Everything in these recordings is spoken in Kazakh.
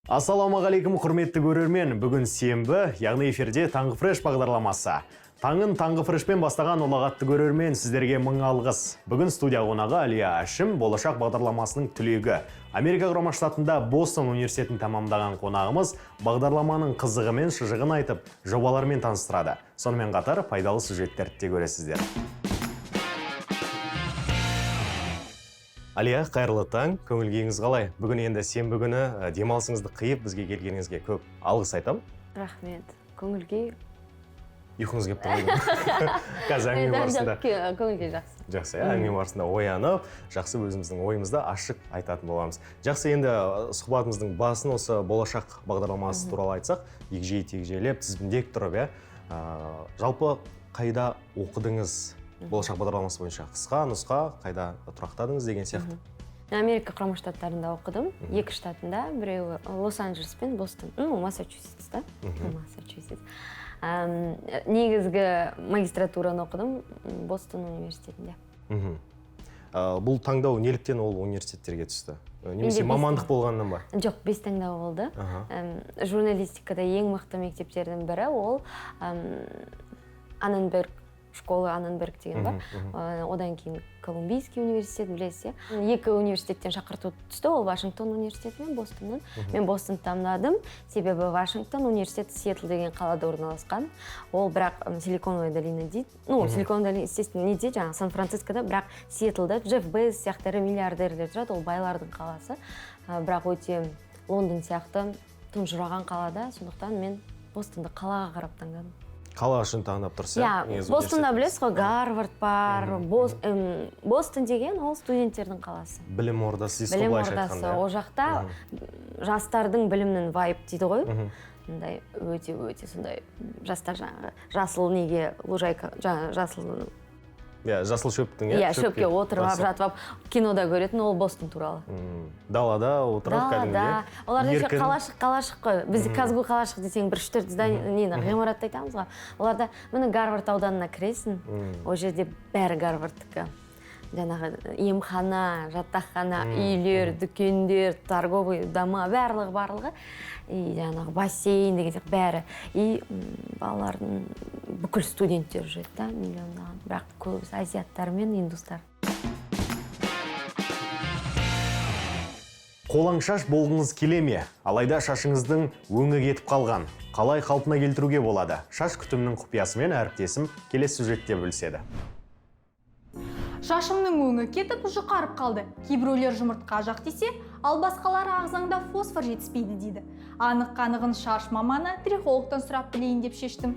Ассалаумағалейкум құрметті көрермен, бүгін сенбі, яғни эфирде Таңғы фреш бағдарламасы. Таңын Таңғы фрешпен бастаған ұлағатты көрермен сіздерге мың алғыс. Бүгін студия қонағы Алия Әшім, болашақ бағдарламасының түлегі. Америка құрама штатында Бостон университетін тамамдаған қонағымыз бағдарламаның қызығы мен шыжығын айтып, жобалармен таныстырады. Сонымен қатар пайдалы сюжеттерді де көресіздер. Алия, қайырлы таң, көңіл күйіңіз қалай? Бүгін енді сенбі күні демалысыңызды қиып, бізге келгеніңізге көп алғыс айтам. Рахмет. Көңіл күй. Ұйқыңыз келіп тұрмайды. Қазір әңгіме барысында. Көңіл күй жақсы. Жақсы, әңгіме барысында оянып, жақсы өзіміздің ойымызды ашық айтатын боламыз. Жақсы, енді сұхбатымыздың басын осы болашақ бағдарламасы туралы айтсақ, егжей-тегжейлеп тізбіндеп тұрып, жалпы қайда оқыдыңыз? Болашақ бағдарламасы бойынша қысқа, нұсқа, қайда тұрақтадыңыз деген сияқты. Америка құрама штаттарында оқыдым. Екі штатында, біреуі Лос-Анджелес пен Бостон. Массачусетс, да? Массачусетс. Негізгі магистратураны оқыдым Бостон университетінде. Бұл таңдау неліктен ол университеттерге түсті? Немесе мамандық болғаннан ба? Жоқ, 5 таңдау болды. Журналистикада ең мықты мектептердің бірі ол Анненберг школы Анненберг деген бар. Одан кейін Колумбийский университет, білесіз. Екі университеттен шақырту түсті, ол Вашингтон университеті мен Бостоннан. Мен Бостон таңдадым, себебі Вашингтон университеті Сиэтл деген қалада орналасқан. Ол бірақ Силиконовая долина дейді. Силиконовая долина, естественно, не дейді, жаңағы Сан-Францискода, бірақ Сиэтлда Джефф Безос сияқты миллиардерлер тұрады, ол байлардың қаласы. Бірақ өте Лондон сияқты тұнжыраған қалада, сондықтан мен Бостонды қалаға қарап таңдадым. Қала үшін таңдап тұрса? Бостонда білесіз ғой, Гарвард бар, Бостон деген ол студенттердің қаласы. Білім ордасы, білім ордасы. Ол жақта жастардың білімнің вайп дейді ғой. Өте сондай жастар жаңағы жасыл неге лужайка, жасыл шөптің, шөпке отырып жатып, кинода көретін ол Бостон туралы. Далада отырып кәдімгі. Оларда қалашық қой. Біз Казгу қалашық десең бір 3-4 ғимаратты айтамыз ғой. Оларда міне Гарвард ауданына кіресің, ол жерде бәрі Гарвардтікі. Жаңағы емхана, жаттақхана, үйлер, дүкендер, торговый дома, барлығы. Жаңағы бассейн деген бәрі. И балалардың бүкіл студенттер жүреді, миллиондаған. Бірақ көбісі азиаттар мен индустар. Қолаң шаш болғыңыз келе ме? Алайда шашыңыздың өңі кетіп қалған. Қалай қалпына келтіруге болады? Шаш күтімнің құпиясымен әріптесім келесі сюжетте бөліседі. Шашымның өңі кетіп, жұқарып қалды. Кейбіреулер жұмыртқа жақ десе, ал басқалары ағзаңда фосфор жетіспейді дейді. Анық-қанығын шаш маманы трихологтан сұрап білейін деп шештім.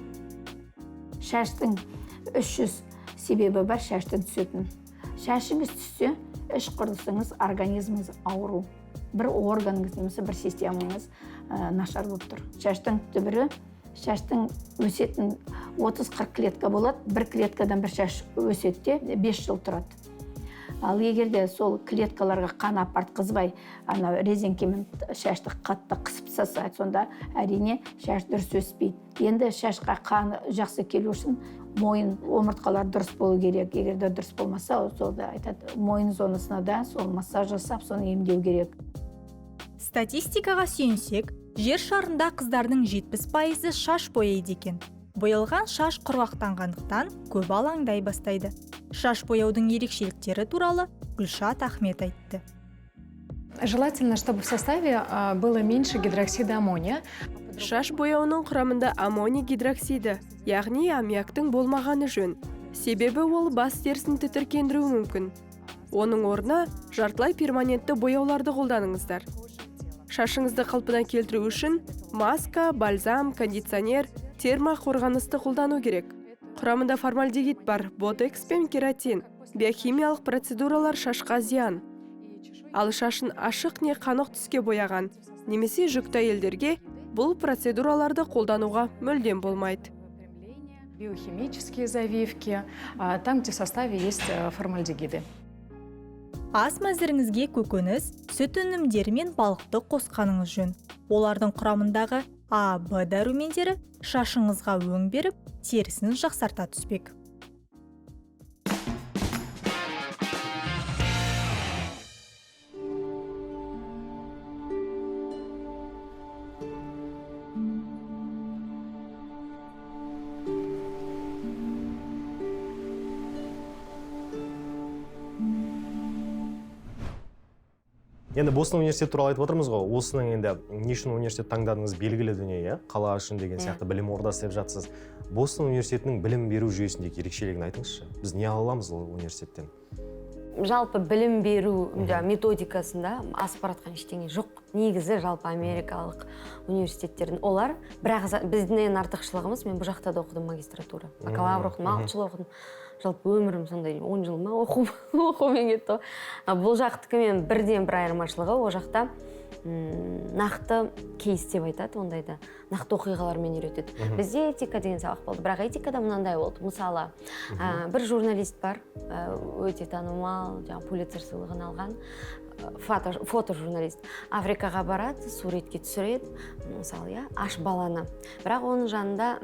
Шаштың 300 себебі бар шаштан түсетін. Шашыңыз түссе, іш құрылысыңыз, организміңіз ауру. Бір органыңыз, немесе бір системаңыз нашар болып тұр. Шаштың түбірі, шаштың өсетін 30-40 клетка болады. Бір клеткадан бір шаш өсетте 5 жыл тұрады. Ал егерде сол клеткаларға қан апартқызбай, резеңкемен шашты қатты қысып тастаса, сонда әрине шаш дұрыс өспейді. Енді шашқа қан жақсы келу үшін мойын омыртқалар дұрыс болу керек. Егерде дұрыс болмаса, солда айтады, мойын зонасына да сол массаж жасап, соны емдеу керек. Статистикаға сүйенсек, жер шарында қыздардың 70% шаш бояйды екен. Боялған шаш құрғақтанғандықтан көп алаңдай бастайды. Шаш бояудың ерекшеліктері туралы Гүлшат Ахмет айтты. Желательно, чтобы в составе было меньше гидроксида аммония. Шаш бояуының құрамында аммоний гидроксиді, яғни аммиактың болмағаны жөн. Себебі ол бас терісін тітіркендіруі мүмкін. Оның орнына жартылай перманентті бояуларды қолданыңыздар. Шашыңызды қалпына келтіру үшін маска, бальзам, кондиционер, термоқорғанысты қолдану керек. Құрамында формальдегид бар, ботекс пен кератин. Биохимиялық процедуралар шашқа зиян. Ал шашын ашық не қанық түске бояған, немесе жүкті әйелдерге бұл процедураларды қолдануға мүлдем болмайды. Биохимические завивки, там, где в составе есть формальдегиды. Ас мәзіріңізге көкөніс, сүт өнімдері мен балықты қосқаныңыз жөн. Олардың құрамындағы А, Б дәрумендері шашыңызға өң беріп, терісін жақсарта түспек. Енді Бостон университеті туралы айтып отырмыз ғой. Осының енді не үшін университет таңдадыңыз белгілі дүние, иә? Қала үшін деген сияқты білім ордасы деп жатсыз. Бостон университетінің білім беру жүйесіндегі ерекшелігін айтыңызшы. Біз не ала аламыз ол университеттен? Жалпы білім беру методикасында асып баратқан ештеңе жоқ. Негізі жалпы америкалық университеттердің олар, бірақ біздің артықшылығымыз, мен бұл жақта да оқыдым магистратура. Бакалавр оқыдым, 6 жыл оқыдым. Жалпы өмірім сондай 10 жыл ма оқумен кетті. Бұл жақтікі мен бірден бір айырмашылығы, ол жақта нақты кейс деп айтады, ондайда нақты оқиғалармен үйретеді. Бізде этика деген сабақ болды, бірақ этикада мынандай болды. Мысалы, бір журналист бар, өте танымал, Пулитцер сыйлығын алған фотожурналист. Африкаға барады, суретке түсіреді, мысалы, аш баланы. Бірақ оның жанында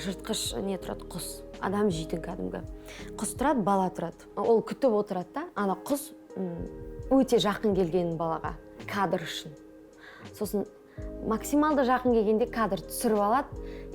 жыртқыш не тұрады, құс, адам жейтін кәдімгі. Құс тұрады, бала тұрады. Ол күтіп отырады да, ана құс өте жақын келген балаға, кадр үшін. Сосын максималды жақын келгенде кадр түсіріп алады,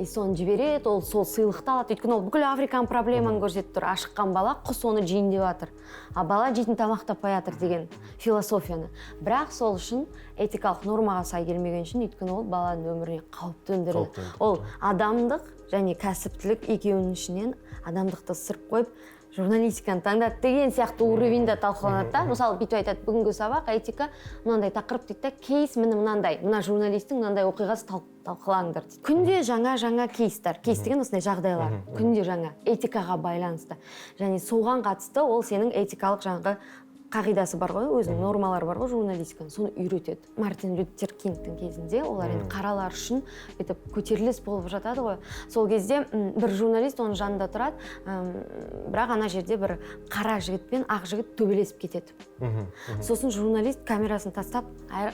соны жібереді, ол сол сыйлықты алады. Өйткені ол бүкіл Африканың проблеманы көрсетіп тұр. Ашыққан бала, құс оны жейін деп жатыр. А бала жейтін тамақ таппай жатыр деген философияны. Бірақ сол үшін этикалық нормаға сай келмеген үшін, өйткені ол баланың өміріне қауіп төндіреді. Ол адамдық және кәсіптілік екеуінің ішінен адамдықты ысырып қойып, журналистиканы таңдады деген сияқты уровеньде талқыланады да. Мысалы, бүйтіп айтады, бүгінгі сабақ этика мынандай тақырып дейді, кейс міне мынандай, мына журналистің мынандай оқиғасы талқылаңдар дейді. Күнде жаңа кейстер, кейс деген осындай жағдайлар, күнде жаңа этикаға байланысты. Және соған қатысты ол сенің этикалық жаңағы қағидасы бар ғой, өзінің нормалары бар ғой журналистиканың, соны үйретеді. Мартин Лютер Кингтің кезінде олар енді қаралар үшін бүйтіп көтеріліс болып жатады ғой. Сол кезде бір журналист оның жанында тұрады, бірақ ана жерде бір қара жігіт пен ақ жігіт төбелесіп кетеді. Сосын журналист камерасын тастап,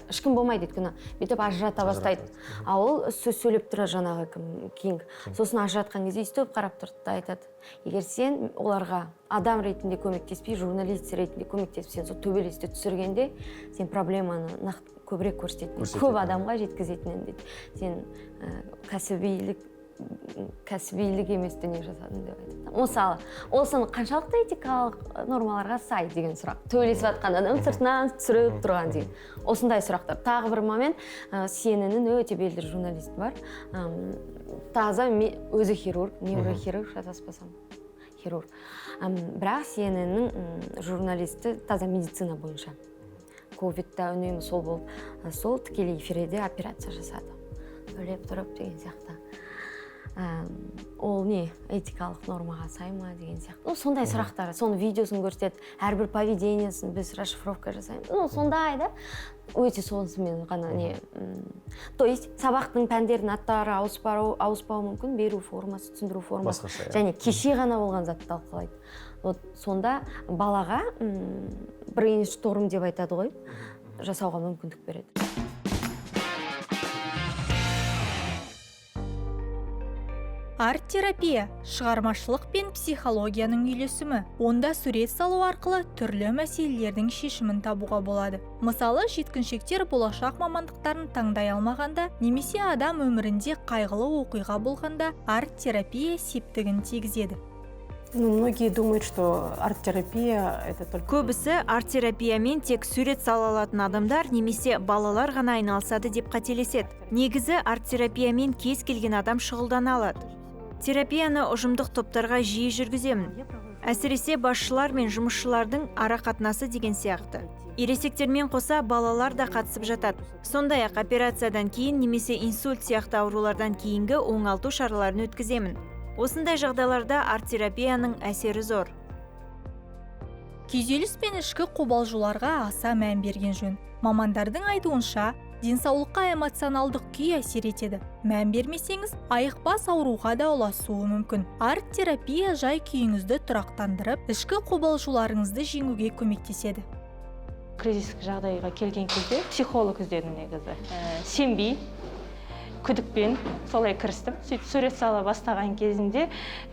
ешкім болмайды өйткені бүйтіп ажырата бастайды. А ол сөз сөйлеп тұрады жаңағы Кинг. Сосын ажыратқан кезде өйстіп қарап тұрды да айтады: егер сен оларға адам ретінде көмектеспей, журналист ретінде көмектесіп, сен сол төбелесті түсіргенде, сен проблеманы көбірек көрсететін, көп адамға жеткізетінен дейді. Сен кәсібилік емес дүние жасадың деп айтады. Мысалы, ол сен қаншалықты этикалық нормаларға сай деген сұрақ. Төбелесіп жатқан адам сыртынан түсіріп тұрған деген. Осындай сұрақтар. Тағы бір момент, CNN-нің өте белді журналист бар. Таза өзі хирург, неврохирург, шатаспасам. Хирург. Бірақ CNN-нің журналисті таза медицина бойынша. Ковидта үнемі сол болып, сол тікелей эфирде операция жасады. Өлеп тұрып деген сияқты. Ол не, этикалық нормаға сай ма деген сияқты. Сондай сұрақтары, соны видеосын көрсетеді, әрбір поведениесін біз расшифровка жасаймыз. Сондай да, өте сонысымен ғана не. То есть сабақтың пәндердің аттары ауыспауы мүмкін, беру формасы, түсіндіру формасы. Және кеше ғана болған затты талқылайды. Сонда балаға брейншторм деп айтады ғой, жасауға мүмкіндік береді. Арт-терапия шығармашылық пен психологияның үйлесімі. Онда сурет салу арқылы түрлі мәселелердің шешімін табуға болады. Мысалы, жеткіншектер болашақ мамандықтарын таңдай алмағанда, немесе адам өмірінде қайғылы оқиға болғанда, арт-терапия септігін тигізеді. Многие думают, что арт-терапия это только... Көбісі арт-терапиямен тек сурет сала алатын адамдар немесе балалар ғана айналысады деп қателеседі. Негізі арт-терапиямен кез келген адам шұғылдана алады. Терапияны ұжымдық топтарға жиі жүргіземін. Әсіресе басшылар мен жұмысшылардың ара қатынасы деген сияқты. Ересектермен қоса балалар да қатысып жатады. Сондай-ақ операциядан кейін немесе инсульт сияқты аурулардан кейінгі оңалту шараларын өткіземін. Осындай жағдайларда арт-терапияның әсері зор. Күйзеліс пен ішкі қобалжуларға аса мән берген жөн. Мамандардың айтуынша, денсаулыққа эмоционалдық күй әсер етеді. Мән бермесеңіз, айықпас ауруға да ұласуы мүмкін. Арт-терапия жай күйіңізді тұрақтандырып, ішкі қобалжуларыңызды жеңуге көмектеседі. Кризистік жағдайға келген кезде психолог іздедім негізі. Сенбей, күдікпен солай кірістім. Сөйтіп сурет сала бастаған кезінде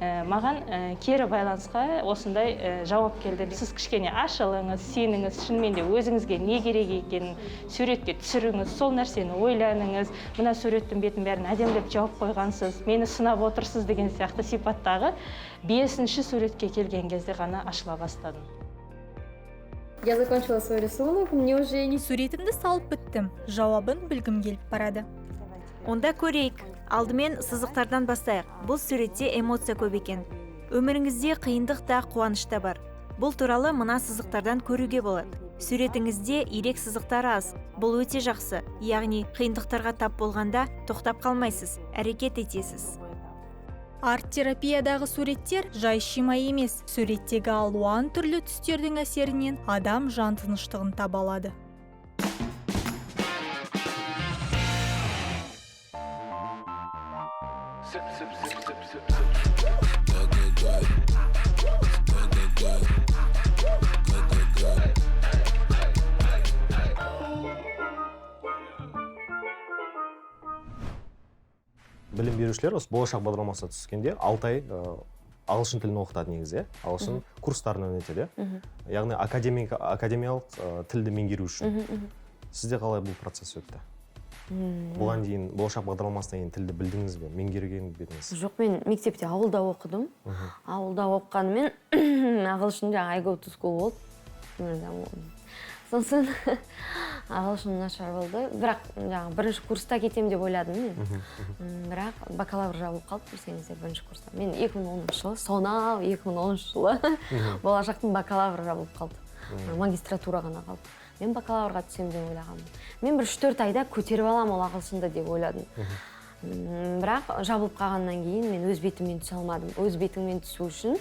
маған кері байланысқа осындай жауап келді. Сіз кішкене ашылыңыз, сеніңіз, шынымен де өзіңізге не керек екенін суретке түсіріңіз, сол нәрсені ойланыңыз. Мына суреттің бетін бәрін әдемілеп жауып қойғансыз, мені сынап отырсыз деген сияқты сипаттағы 5-ші суретке келген кезде ғана ашыла бастадым. Я закончила свой рисунок, мне уже не... Суретімді салып біттім, жауабын білгім келіп барады. Онда көрейік. Алдымен сызықтардан бастайық. Бұл суретте эмоция көп екен. Өміріңізде қиындық та қуаныш та бар. Бұл туралы мына сызықтардан көруге болады. Суретіңізде ирек сызықтар аз. Бұл өте жақсы. Яғни қиындықтарға тап болғанда тоқтап қалмайсыз, әрекет етесіз. Арт-терапиядағы суреттер жай шима емес. Суреттегі алуан түрлі түстердің әсерінен адам жан тыныштығын таба алады. Білім берушілер осы болашақ бағдарламасына түскенде 6 ай ағылшын тілін оқытады негізі, ағылшын курстарынан өтеді. Яғни академиялық тілді меңгеру үшін. Сізде қалай бұл процесс өтті? Бұған дейін болашақ бағдарламасынан кейін тілді білдіңіз бе, меңгерген бедіңіз? Жоқ, мен мектепте ауылда оқыдым. Ауылда оқығанымен ағылшын I go to school болды. Сосын ағылшын нашар болды. Бірақ бірінші курста кетем деп ойладым мен. Бірақ бакалавр жабылып қалды, білсеңіздер, бірінші курста. Мен 2010 жылы, сонау 2010 жылы болашақтың бакалавры жабылып қалды. Магистратура ғана қалды. Мен бакалаврға түсем деп ойлағанмын. Мен бір 3-4 айда көтеріп алам ол ағылшынды деп ойладым. Бірақ жабылып қалғаннан кейін мен өз бетіммен түсе алмадым. Өз бетіммен түсу үшін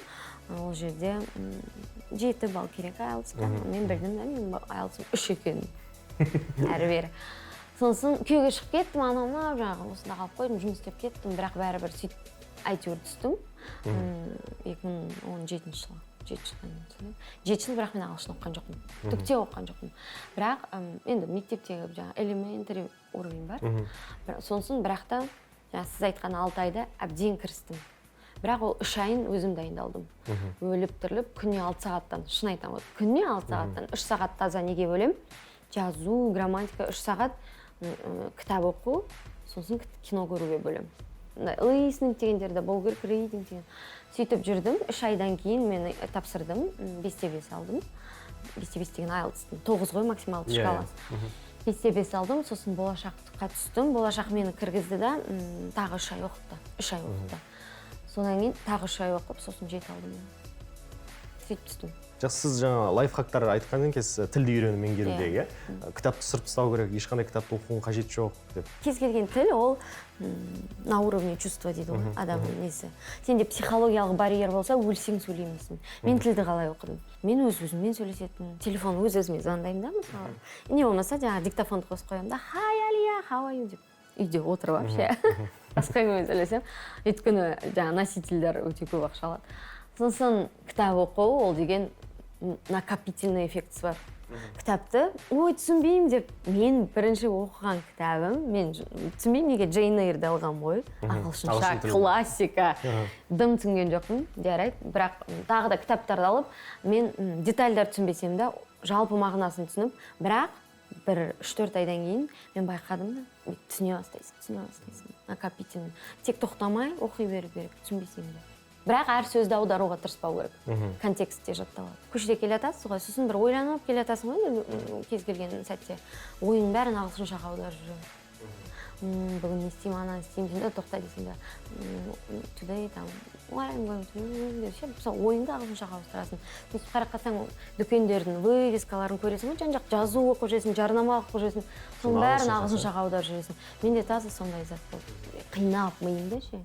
ол жерде 7 балл керек IELTS-қа. Мен білдім, мен IELTS-ым 3 екенін. Әрі-бері. Сосын күйеуге шығып кеттім, анама жаңағы осында қалып қойдым, жұмыс істеп кеттім, бірақ бәрібір сөйтіп әйтеуір түстім. 2017 жылы. 7 жыл, бірақ мен ағылшын оқыған жоқпын. Түкте оқыған жоқпын. Бірақ енді мектептегі элементари уровень бар. Сонысын бірақ та сіз айтқан 6 айда әбден кірістім. Бірақ ол 3 айын өзім дайындалдым. Өліп-тіріліп, күніне 6 сағаттан, шын айтамын, күніне 6 сағаттан, 3 сағат таза неге бөлем? Жазу, грамматика, 3 сағат кітап оқу, сосын кино көруге бөлем. Listening дегендерді, болу керек, reading деген. Сөйтіп жүрдім, 3 айдан кейін мен тапсырдым, 5-5 алдым. 5-5 деген IELTS-тың 9 ғой максималды шкаласы. 5-5 алдым, сосын болашаққа түстім. Болашақ мені кіргізді да, тағы 3 ай оқытты. 3 ай оқытты. Содан кейін тағы 3 ай оқып, сосын 7 алдым. Сөйтіп түстім. Сіз жаңа лайфхактар айтқаннан кейін тілді үйреніп меңгерудегі, кітапты сырып тастау керек, ешқандай кітапты оқуың қажет жоқ деп. Кез келген тіл ол на уровне чувства дейді ғой, адамның несі. Сенде психологиялық барьер болса, өлсең сөйлеймісің. Мен тілді қалай оқыдым? Мен өз-өзіммен сөйлесетін, телефон өз-өзіме звондаймын да, мысалы. Не болмаса, жаңа диктофонды қосып қоямын да, «Hi, Алия, how are you?» деп. Үйде отырып вообще. Басқамен сөйлесем. Өйткені жаңа носительдер өте көп ақша алады. Сосын кітап оқу, ол деген накопительный эффектісі бар. Кітапты, ой, түсінбеймін деп, мен бірінші оқыған кітабым, мен түсінбеймін, неге Джейн Эйрді алғам ғой, ағылшынша, классика. Дым түсінген жоқпын, жарайды, бірақ тағы да кітаптарды алып, мен детальдар түсінбесем де, жалпы мағынасын түсініп, бірақ бір 3-4 айдан кейін мен байқадым да, түсіне бастайсың, накопительный. Тек тоқтамай, оқи беру керек, түсінбесем де. Бірақ әр сөзді аударуға тырыспау керек. Контекстте жатталады. Көшеде келе жатасыз ғой, сосын бір ойланып келе жатасың ғой, кез келген сәтте. Ойың бәрін ағылшыншаға аударып жүреді. Бүгін не істеймін, ана істеймін, тоқта дейсің да. Today там, what I'm going to do деп, мысалы ойыңды ағылшыншаға ауыстырасың. Сөйтіп қарап қалсаң, дүкендердің вывескаларын көресің, жан-жақ жазу оқып жүресің, жарнама оқып жүресің, соның бәрін ағылшыншаға аударып жүресің. Менде таза сондай зат болды. Қинап миымды ше.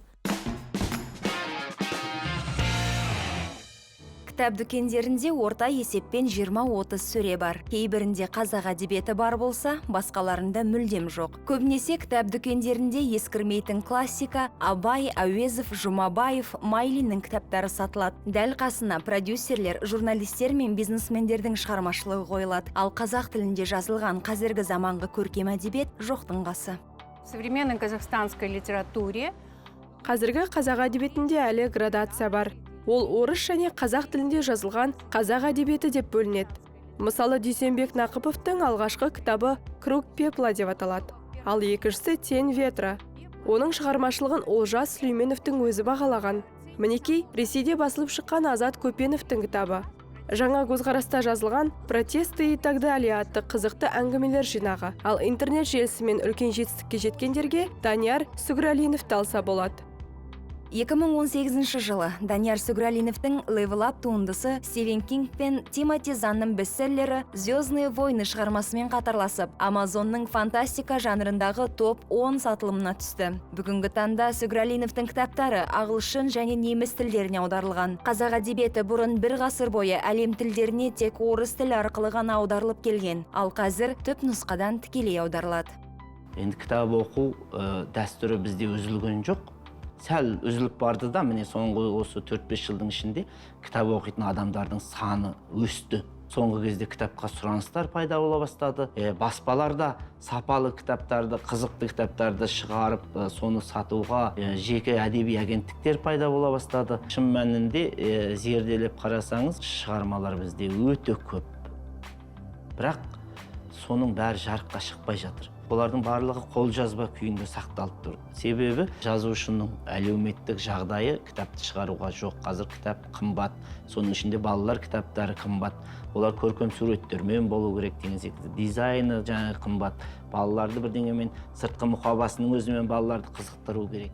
Кітап дүкендерінде орта есеппен 20-30 сөре бар. Кейбірінде қазақ әдебиеті бар болса, басқаларында мүлдем жоқ. Көбінесе кітап дүкендерінде ескірмейтін классика Абай, Әуезов, Жұмабаев, Майлиннің кітаптары сатылады. Дәл қасына продюсерлер, журналистер мен бизнесмендердің шығармашылығы қойылады. Ал қазақ тілінде жазылған қазіргі заманғы көркем әдебиет жоқтың қасы. В современной казахстанской литературе Қазіргі қазақ әдебиетінде әлі градация бар. Ол орыс және қазақ тілінде жазылған қазақ әдебиеті деп бөлінеді. Мысалы, Дүйсенбек Нақыповтың алғашқы кітабы «Круг пепла» деп аталады. Ал екіншісі «Тень ветра». Оның шығармашылығын Олжас Сүлейменовтің өзі бағалаған. Мінекей, Ресейде басылып шыққан Азат Көпеновтің кітабы. жаңа көзқараста жазылған «Протесты и так далее» атты қызықты әңгімелер жинағы. Ал интернет желісімен үлкен жетістікке жеткендерге Данияр Сүгірәлиновті алса болады. 2018 жылы Данияр Сүгірәлиновтің Level Up туындысы Стивен Кинг пен Тимоти Занның бестселлері «Звездные войны» шығармасымен қатарласып, Амазонның фантастика жанрындағы топ 10 сатылымына түсті. Бүгінгі таңда Сүгірәлиновтың кітаптары ағылшын және неміс тілдеріне аударылған. Қазақ әдебиеті бұрын бір ғасыр бойы әлем тілдеріне тек орыс тілі арқылы ғана аударылып келген, ал қазір түп нұсқадан тікелей аударылады. Енді кітап оқу дәстүрі бізде үзілген жоқ. Сәл үзіліп барды да, міне соңғы осы 4-5 жылдың ішінде кітап оқитын адамдардың саны өсті. Соңғы кезде кітапқа сұраныстар пайда бола бастады. Баспаларда сапалы кітаптарды, қызықты кітаптарды шығарып, соны сатуға жеке әдеби агенттіктер пайда бола бастады. Шын мәнінде зерделеп қарасаңыз, шығармалар бізде өте көп. Бірақ соның бәрі жарыққа шықпай жатыр. Олардың барлығы қолжазба күйінде сақталып тұр. Себебі жазушының әлеуметтік жағдайы кітапты шығаруға жоқ. Қазір кітап қымбат, соның ішінде балалар кітаптары қымбат. Олар көркем суреттермен болу керек деген секілді. Дизайны жаңағы қымбат. Балаларды бірдеңемен, сыртқы мұқабасының өзімен балаларды қызықтыру керек.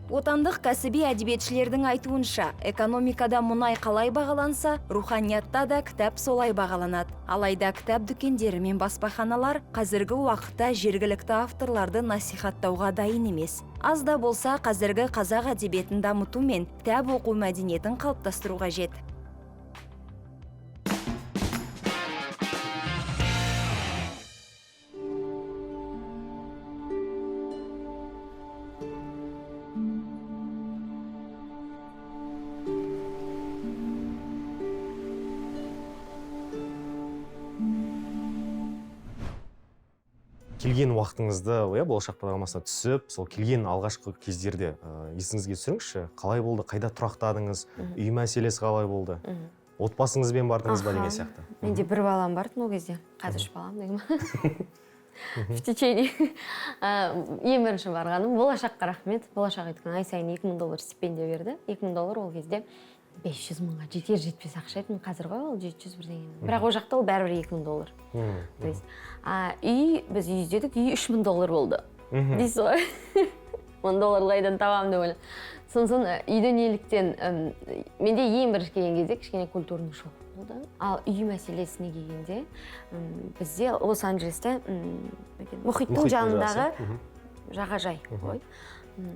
Отандық кәсіби әдебиетшілердің айтуынша, экономикада мұнай қалай бағаланса, руханиятта да кітап солай бағаланады. Алайда кітап дүкендері мен баспаханалар қазіргі уақытта жергілікті авторларды насихаттауға дайын емес. Аз да болса қазіргі қазақ әдебиетін дамыту мен кітап оқу мәдениетін қалыптастыру қажет. Келген уақытыңызды, болашақ бағдарламасына түсіп, сол келген алғашқы кездерде есіңізге түсіріңізші, қалай болды, қайда тұрақтадыңыз, үй мәселесі қалай болды, отбасыңызбен бардыңыз ба деген сияқты? Менде бір балам барды ол кезде, қазір 3 балам деген. В течение. Ең бірінші барғаным, болашаққа рахмет. Болашақ өйткені ай сайын $2000 стипендия берді. $2000 ол кезде 500 мыңға жетер-жетпес ақша еді. Қазір ғой ол 700 бірдеңе. Бірақ ол жақта ол бәрібір $2000. То есть, үй, біз үй іздедік, үй $3000 болды. Дейсіз ғой? $1000 қайдан табамын деп ойлаймын. Сосын үйді неліктен, менде ең бірінші келген кезде кішкене культурный шок болды. Ал үй мәселесіне келгенде, бізде Лос-Анджелесте мұхиттың жанындағы жағажай ғой.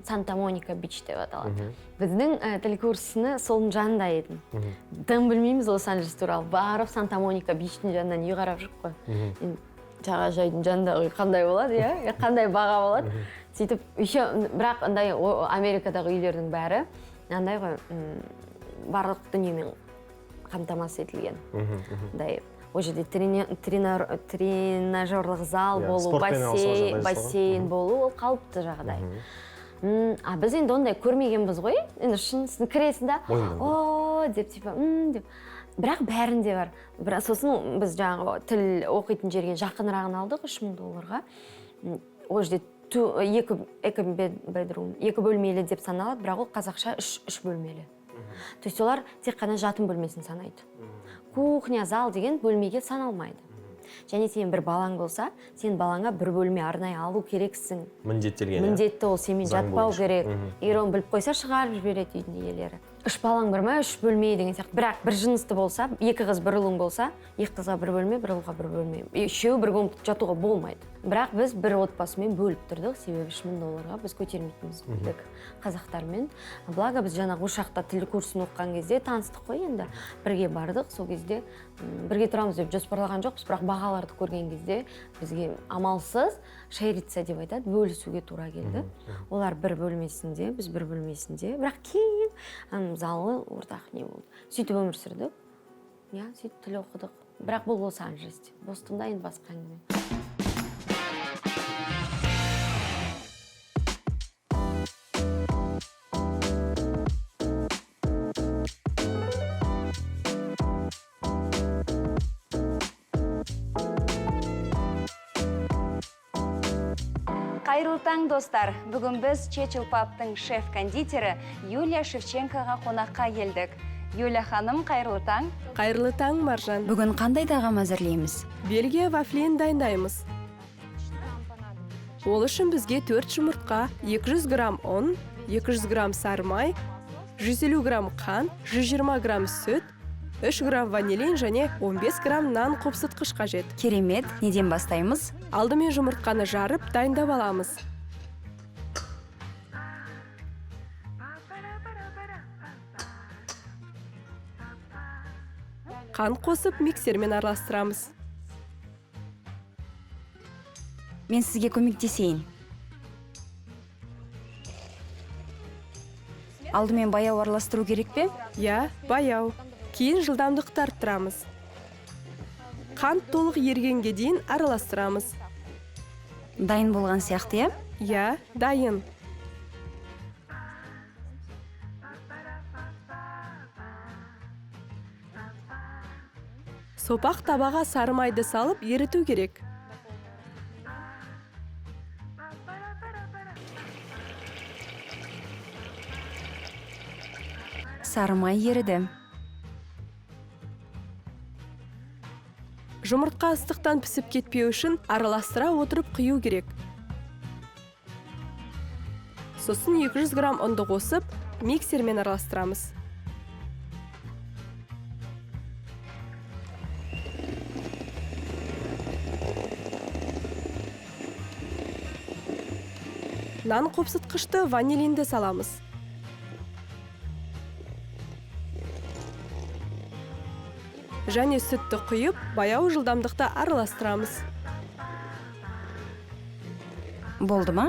Санта-Моника бич деп аталады. Біздің тіл курсыны соның жанында едім. Дым білмейміз Лос-Анджелес туралы. Барып Санта-Моника биштің жанынан үй қарап жүріп қой. Жағажайдың жанында қандай болады, қандай баға болады. Сөйтіп, бірақ Америкадағы үйлердің бәрі андай ғой, барлық дүниемен қамтамасыз етілген. Ол жерде тренажерлық зал болу, бассейн болу, ол қалыпты жағдай. Біз енді ондай көрмегенбіз ғой, енді шынысын кіресін да, о деп, деп. Бірақ бәрінде бар. Сосын біз жаңағы тіл оқитын жерге жақынырағын алдық $3000. Ол жерде 2 бөлмелі деп саналады, бірақ ол қазақша 3 бөлмелі. То есть олар тек қана жатын бөлмесін санайды. Кухня, зал деген бөлмеге саналмайды. Және сен бір балаң болса, сен балаңа бір бөлме арнайы алу керексің. Міндеттелген. Міндетті ол сенімен жатпау керек. Егер оны біліп қойса, шығарып жібереді үйдің иелері. 3 балаң бір ме, 3 бөлме деген сияқты. Бірақ бір жынысты болса, 2 қыз бір ұлың болса, 2 қызға бір бөлме, бір ұлға бір бөлме. Үшеуі бір комнатада жатуға болмайды. Бірақ біз бір отбасымен бөліп тұрдық, себебі $3000 біз көтермейтініміз білдік қазақтармен. Благо біз жаңағы ошақта тіл курсын оқыған кезде таныстық қой енді. Бірге бардық, сол кезде бірге тұрамыз деп жоспарлаған жоқпыз, бірақ бағаларды көрген кезде бізге амалсыз шайрица деп айтады, бөлісуге тура келді. Олар бір бөлмесінде, біз бір бөлмесінде, бірақ кейін залы ортақ не болды. Сөйтіп өмір сүрдік. Сөйтіп тіл оқыдық. Бірақ бұл Лос-Анджелесте. Бостонда енді басқа әңгіме. Қайырлы таң, достар! Бүгін біз Чечил Пабтың шеф-кондитері Юлия Шевченкоға қонаққа келдік. Юля ханым, қайырлы таң. Қайырлы таң, Маржан. Бүгін қандай тағам әзірлейміз? Бельгия вафлиін дайындаймыз. Ол үшін бізге 4 жұмыртқа, 200 грамм ұн, 200 грамм сары май, 150 грамм қант, 120 грамм сүт, 3 грамм ванилин және 15 грамм нан қопсытқыш қажет. Керемет, неден бастаймыз? Алдымен жұмыртқаны жарып, дайындап аламыз. Қант қосып, миксермен араластырамыз. Мен сізге көмектесейін. Алдымен баяу араластыру керек пе? Я, баяу. Кейін жылдамдықты арттырамыз. Қант толық ергенге дейін араластырамыз. Дайын болған сияқты, я? Я, дайын. Сопақ табаға сары майды салып еріту керек. Сары май еріді. Жұмыртқа ыстықтан пісіп кетпеу үшін араластыра отырып құю керек. Сосын 200 грамм ұнды қосып, миксермен араластырамыз. Нан қопсытқышты ванилинді саламыз. Және сүтті құйып, баяу жылдамдықта араластырамыз. Болды ма?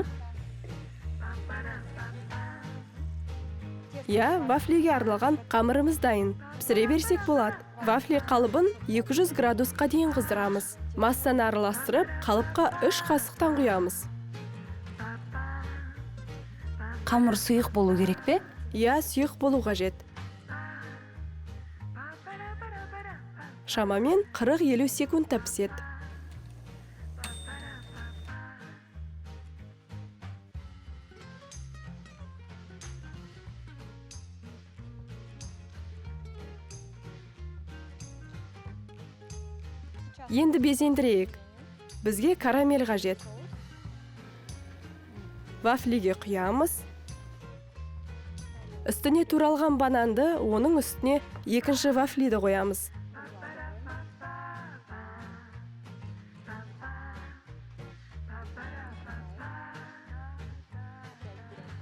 Я, вафлиге арналған қамырымыз дайын. Пісіре берсек болады. Вафли қалыбын 200 градусқа дейін қыздырамыз. Массаны араластырып, қалыпқа 3 қасықтан құямыз. Қамыр сұйық болу керек пе? Я, сұйық болу қажет. Шамамен 40-50 секундта піседі. Енді безендірейік. Бізге карамель қажет. Вафлиге құямыз. Үстіне туралған бананды, оның үстіне екінші вафлиді қоямыз.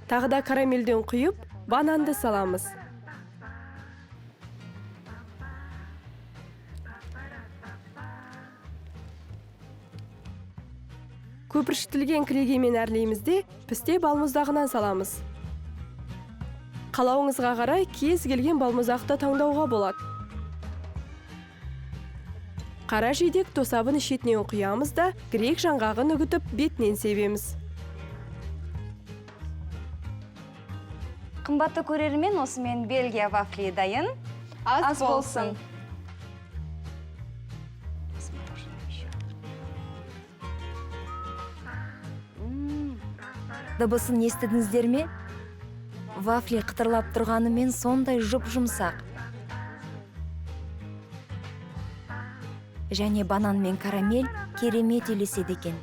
Тағыда карамельден құйып, бананды саламыз. Көпіршітілген кілегеймен әрлеймізде, пісте балмұздағынан саламыз. Қалауыңызға қарай кез келген балмұздақты таңдауға болады. Қара жидек тосабын шетінен құямыз да, грек жаңғағын үгітіп бетінен себеміз. Қымбатты көрермен, осымен Бельгия вафли дайын. Ас болсын. Дыбысын естідіңіздер ме? Вафли қытырлап тұрғанымен сондай жұп-жұмсақ. Және банан мен карамель керемет үйлеседі екен.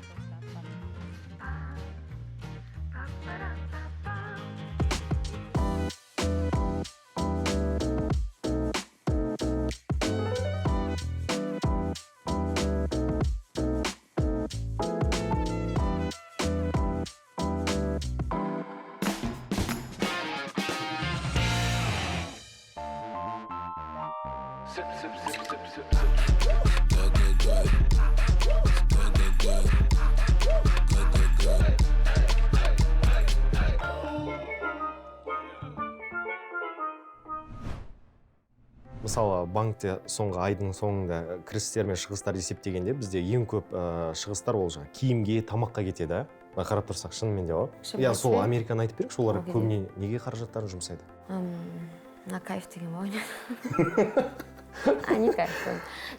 Мысалы, банкте соңғы айдың соңында кірістер мен шығыстар есептегенде бізде ең көп шығыстар ол жаңа киімге, тамаққа кетеді. Қарап тұрсақ шынымен де ғой. Я сол Американы айтып берейікші, олар көбіне неге қаражаттарын жұмсайды? На кайф деген ба ойнады. Не кайф.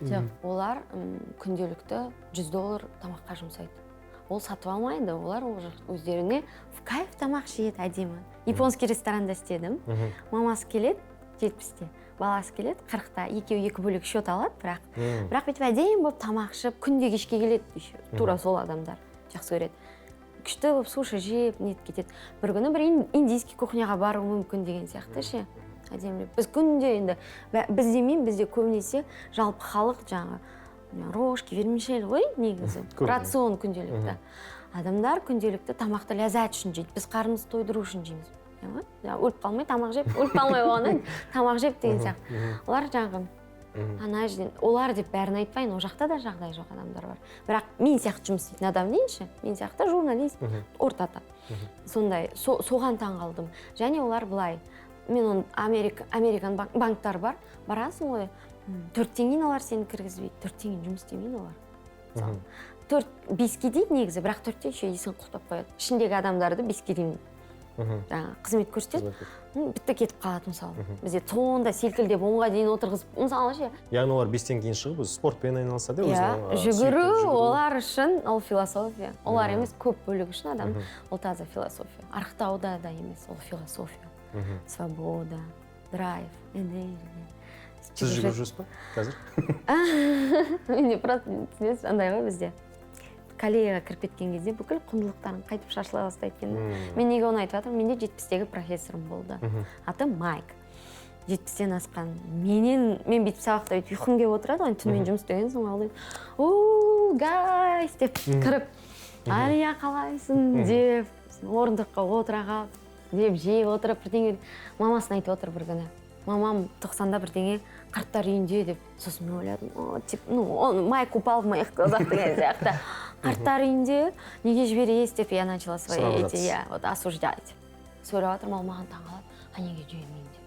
Жоқ, олар күнделікті $100 тамаққа жұмсайды. Ол сатып алмайды, олар өздеріне в кайф тамақ жейді әдемі. Японский ресторанда істедім. Мамасы келеді, 70-те. Баласы келеді, 40-та, екеуі екі бөлек счет алады, бірақ бүйтіп әдейі болып тамақ ішіп, күнде кешке келеді, тура сол адамдар жақсы көреді. Күшті болып суши жеп, нетіп кетеді. Бір күні бір индийский кухняға бару мүмкін деген сияқты ше. Әдемілеп. Біз күнде енді, біз демеймін, бізде көбінесе жалпы халық жаңағы рожки, вермишель ғой негізі. Рацион күнделікті. Адамдар күнделікті тамақты ләззат үшін жейді. Біз қарнымызды тойдыру үшін жейміз. Өліп қалмай тамақ жеп, өліп қалмай болғаннан тамақ жеп деген сияқты. Олар жаңағы ана жерден, олар деп бәрін айтпайын, ол жақта да жағдай жоқ адамдар бар. Бірақ мен сияқты жұмыс істейтін адам дейінші, мен сияқты журналист, ортада. Сондай, соған таң қалдым. Және олар былай, мен оны американ банктар бар, барасың ғой, 4 теңгені олар сені кіргізбейді, 4 теңгені жұмыс істемейді олар. 4-5-ке дейді негізі, бірақ 4-те еще есін құқтап қояды. Ішіндегі адамдарды 5-ке дейін қызмет көрсетеді, бітті кетіп қалады мысалы. Бізде сонда селкілдеп 10-ға дейін отырғызып, мысалы ше. Яғни олар 5-тен кейін шығып, спортпен айналысады. Жүгіру олар үшін ол философия. Олар емес, көп бөлігі үшін адам, ол таза философия. Арықтауда да емес, ол философия. Свобода, драйв, энергия. Сіз жүгіріп жүрсіз ба қазір? Менде просто түсінесіз, андай ғой бізде. Коллегаға кіріп кеткен кезде бүкіл құндылықтарын қайтып шашыла бастайды екен. Мен неге оны айтып жатырмын? Менде 70-тегі профессорым болды. Аты Майк. 70-тен асқан. Мен бүйтіп сабақта бүйтіп ұйқым келіп отырады ғой, түнімен жұмыс істеген соң алдайды. Оу, гайс деп кіріп, Алия қалайсың деп, орындыққа отыра қалып, деп жеп отырып бірдеңе. Мамасын айтып отыр бір күні. Мамам 90-да бірдеңе қарттар үйінде деп, сосын мен ойладым, Майк упал в моих глазах деген сияқты. Қарттар үйінде неге жібересіз деп, я начала свои осуждать. Сөйлеп жатырмын, ол маған таң қалады, неге жібермеймін деп.